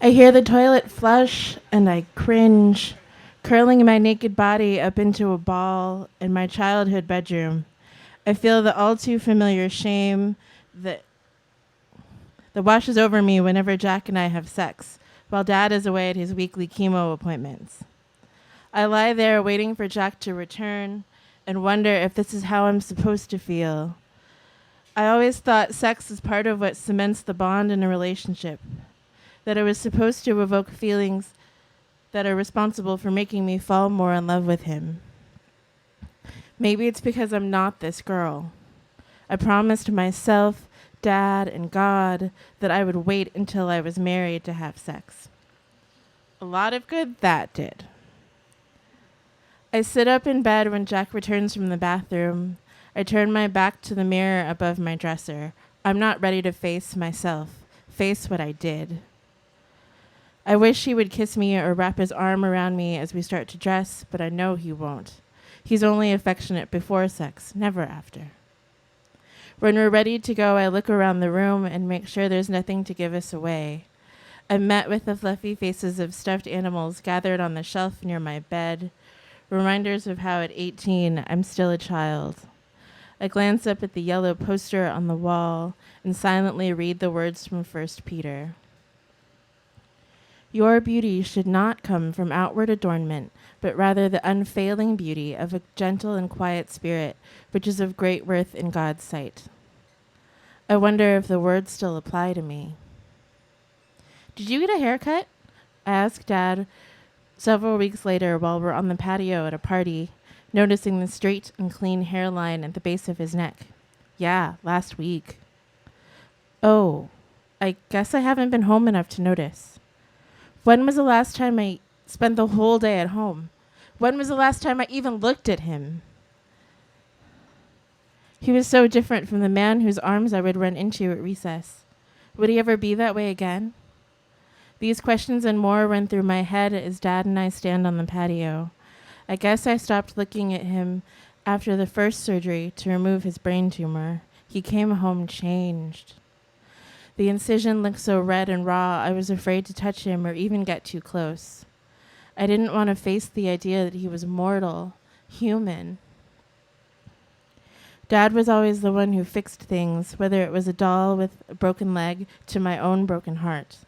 I hear the toilet flush and I cringe, curling my naked body up into a ball in my childhood bedroom. I feel the all too familiar shame that washes over me whenever Jack and I have sex, while Dad is away at his weekly chemo appointments. I lie there waiting for Jack to return and wonder if this is how I'm supposed to feel. I always thought sex is part of what cements the bond in a relationship, that it was supposed to evoke feelings that are responsible for making me fall more in love with him. Maybe it's because I'm not this girl. I promised myself, Dad, and God that I would wait until I was married to have sex. A lot of good that did. I sit up in bed when Jack returns from the bathroom. I turn my back to the mirror above my dresser. I'm not ready to face myself, face what I did. I wish he would kiss me or wrap his arm around me as we start to dress, but I know he won't. He's only affectionate before sex, never after. When we're ready to go, I look around the room and make sure there's nothing to give us away. I'm met with the fluffy faces of stuffed animals gathered on the shelf near my bed, reminders of how at 18 I'm still a child. I glance up at the yellow poster on the wall and silently read the words from 1 Peter. Your beauty should not come from outward adornment, but rather the unfailing beauty of a gentle and quiet spirit, which is of great worth in God's sight. I wonder if the words still apply to me. Did you get a haircut? I asked Dad several weeks later while we're on the patio at a party, noticing the straight and clean hairline at the base of his neck. Yeah, last week. Oh, I guess I haven't been home enough to notice. When was the last time I spent the whole day at home? When was the last time I even looked at him? He was so different from the man whose arms I would run into at recess. Would he ever be that way again? These questions and more run through my head as Dad and I stand on the patio. I guess I stopped looking at him after the first surgery to remove his brain tumor. He came home changed. The incision looked so red and raw, I was afraid to touch him or even get too close. I didn't want to face the idea that he was mortal, human. Dad was always the one who fixed things, whether it was a doll with a broken leg to my own broken heart.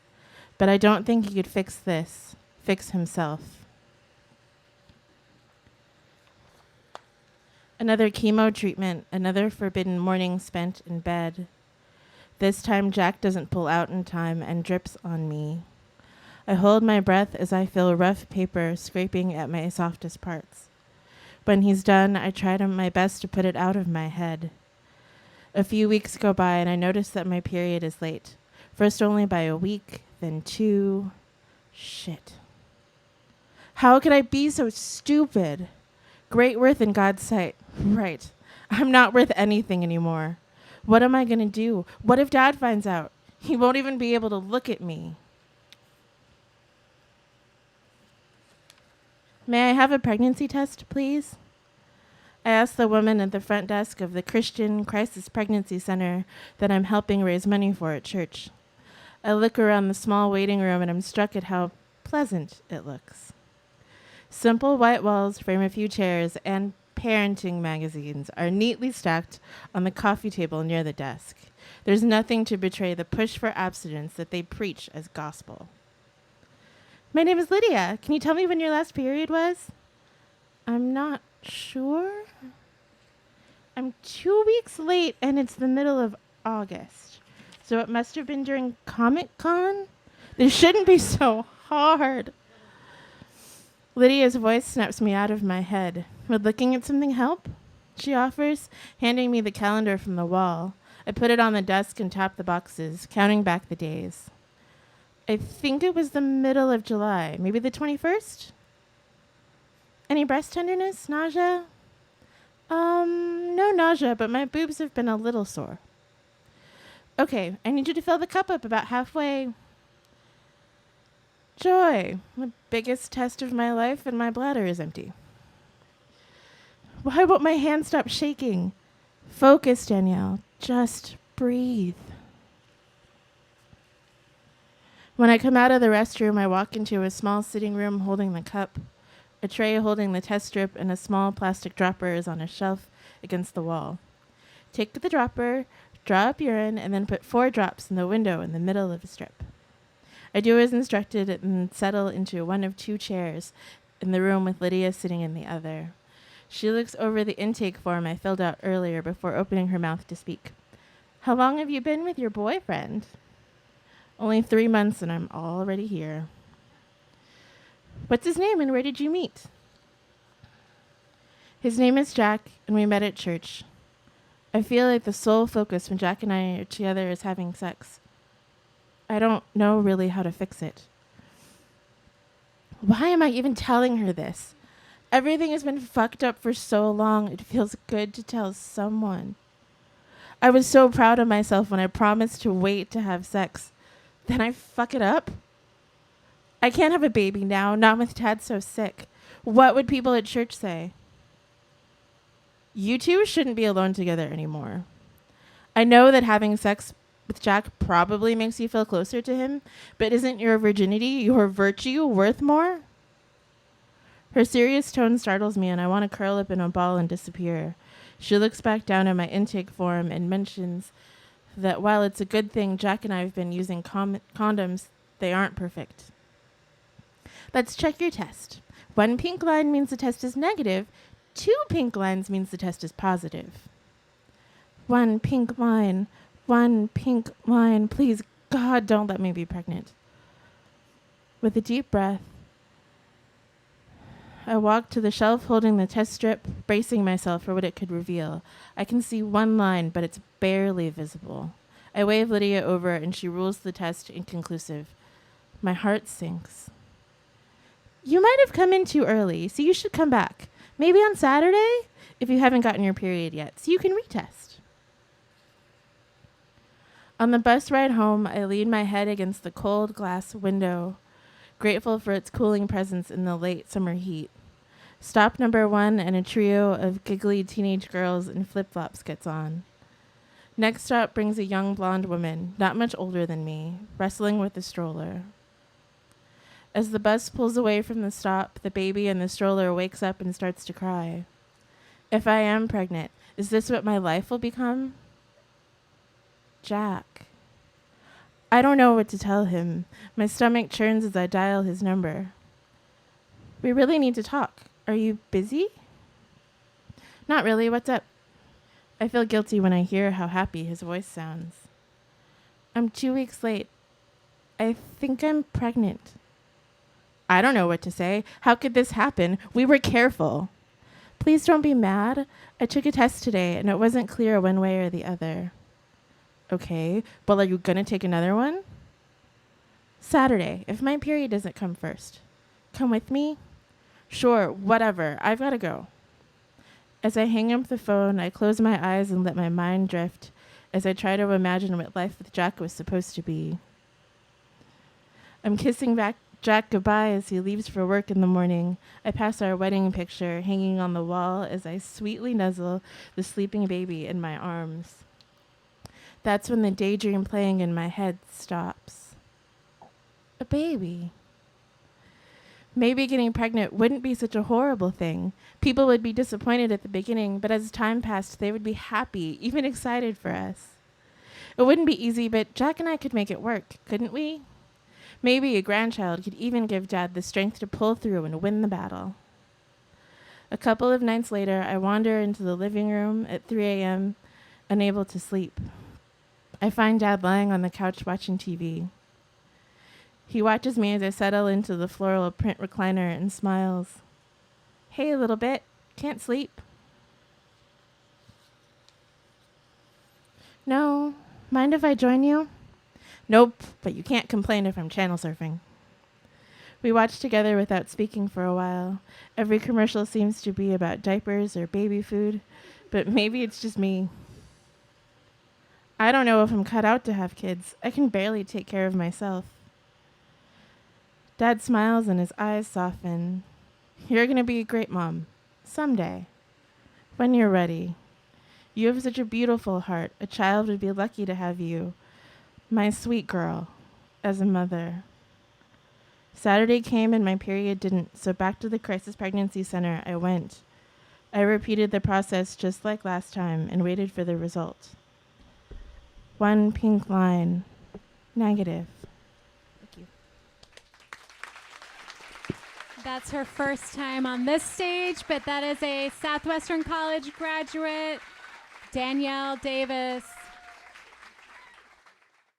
But I don't think he could fix himself. Another chemo treatment, another forbidden morning spent in bed. This time Jack doesn't pull out in time and drips on me. I hold my breath as I feel rough paper scraping at my softest parts. When he's done, I try my best to put it out of my head. A few weeks go by and I notice that my period is late. First only by a week, then 2. Shit. How could I be so stupid? Great worth in God's sight. Right. I'm not worth anything anymore. What am I going to do? What if Dad finds out? He won't even be able to look at me. May I have a pregnancy test, please? I asked the woman at the front desk of the Christian Crisis Pregnancy Center that I'm helping raise money for at church. I look around the small waiting room and I'm struck at how pleasant it looks. Simple white walls frame a few chairs and parenting magazines are neatly stacked on the coffee table near the desk. There's nothing to betray the push for abstinence that they preach as gospel. My name is Lydia. Can you tell me when your last period was? I'm not sure. I'm 2 weeks late and it's the middle of August. So it must have been during Comic-Con? This shouldn't be so hard. Lydia's voice snaps me out of my head. Would looking at something help? She offers, handing me the calendar from the wall. I put it on the desk and tap the boxes, counting back the days. I think it was the middle of July, maybe the 21st? Any breast tenderness? Nausea? No nausea, but my boobs have been a little sore. Okay, I need you to fill the cup up about halfway. Joy, the biggest test of my life, and my bladder is empty. Why won't my hand stop shaking? Focus, Danielle. Just breathe. When I come out of the restroom, I walk into a small sitting room holding the cup. A tray holding the test strip and a small plastic dropper is on a shelf against the wall. Take the dropper, draw up urine, and then put 4 drops in the window in the middle of the strip. I do as instructed and settle into one of 2 chairs in the room with Lydia sitting in the other. She looks over the intake form I filled out earlier before opening her mouth to speak. How long have you been with your boyfriend? Only 3 months and I'm already here. What's his name and where did you meet? His name is Jack and we met at church. I feel like the sole focus when Jack and I are together is having sex. I don't know really how to fix it. Why am I even telling her this? Everything has been fucked up for so long, it feels good to tell someone. I was so proud of myself when I promised to wait to have sex. Then I fuck it up? I can't have a baby now, not with Dad so sick. What would people at church say? You two shouldn't be alone together anymore. I know that having sex with Jack probably makes you feel closer to him, but isn't your virginity, your virtue, worth more? Her serious tone startles me and I want to curl up in a ball and disappear. She looks back down at my intake form and mentions that while it's a good thing Jack and I have been using condoms, they aren't perfect. Let's check your test. 1 pink line means the test is negative. 2 pink lines means the test is positive. 1 pink line. 1 pink line. Please, God, don't let me be pregnant. With a deep breath, I walk to the shelf holding the test strip, bracing myself for what it could reveal. I can see 1 line, but it's barely visible. I wave Lydia over and she rules the test inconclusive. My heart sinks. You might have come in too early, so you should come back. Maybe on Saturday, if you haven't gotten your period yet, so you can retest. On the bus ride home, I lean my head against the cold glass window, grateful for its cooling presence in the late summer heat. Stop number 1 and a trio of giggly teenage girls in flip-flops gets on. Next stop brings a young blonde woman, not much older than me, wrestling with a stroller. As the bus pulls away from the stop, the baby in the stroller wakes up and starts to cry. If I am pregnant, is this what my life will become? Jack. I don't know what to tell him. My stomach churns as I dial his number. We really need to talk. Are you busy? Not really. What's up? I feel guilty when I hear how happy his voice sounds. I'm 2 weeks late. I think I'm pregnant. I don't know what to say. How could this happen? We were careful. Please don't be mad. I took a test today and it wasn't clear one way or the other. Okay, well, are you going to take another one? Saturday, if my period doesn't come first. Come with me? Sure, whatever. I've got to go. As I hang up the phone, I close my eyes and let my mind drift as I try to imagine what life with Jack was supposed to be. I'm kissing Jack goodbye as he leaves for work in the morning. I pass our wedding picture hanging on the wall as I sweetly nuzzle the sleeping baby in my arms. That's when the daydream playing in my head stops. A baby. Maybe getting pregnant wouldn't be such a horrible thing. People would be disappointed at the beginning, but as time passed, they would be happy, even excited for us. It wouldn't be easy, but Jack and I could make it work, couldn't we? Maybe a grandchild could even give Dad the strength to pull through and win the battle. A couple of nights later, I wander into the living room at 3 a.m., unable to sleep. I find Dad lying on the couch watching TV. He watches me as I settle into the floral print recliner and smiles. Hey, a little bit. Can't sleep? No. Mind if I join you? Nope, but you can't complain if I'm channel surfing. We watch together without speaking for a while. Every commercial seems to be about diapers or baby food, but maybe it's just me. I don't know if I'm cut out to have kids. I can barely take care of myself. Dad smiles and his eyes soften. You're going to be a great mom. Someday. When you're ready. You have such a beautiful heart. A child would be lucky to have you. My sweet girl. As a mother. Saturday came and my period didn't, so back to the crisis pregnancy center I went. I repeated the process just like last time and waited for the result. 1 pink line. Negative. Thank you. That's her first time on this stage, but that is a Southwestern College graduate, Danielle Davis.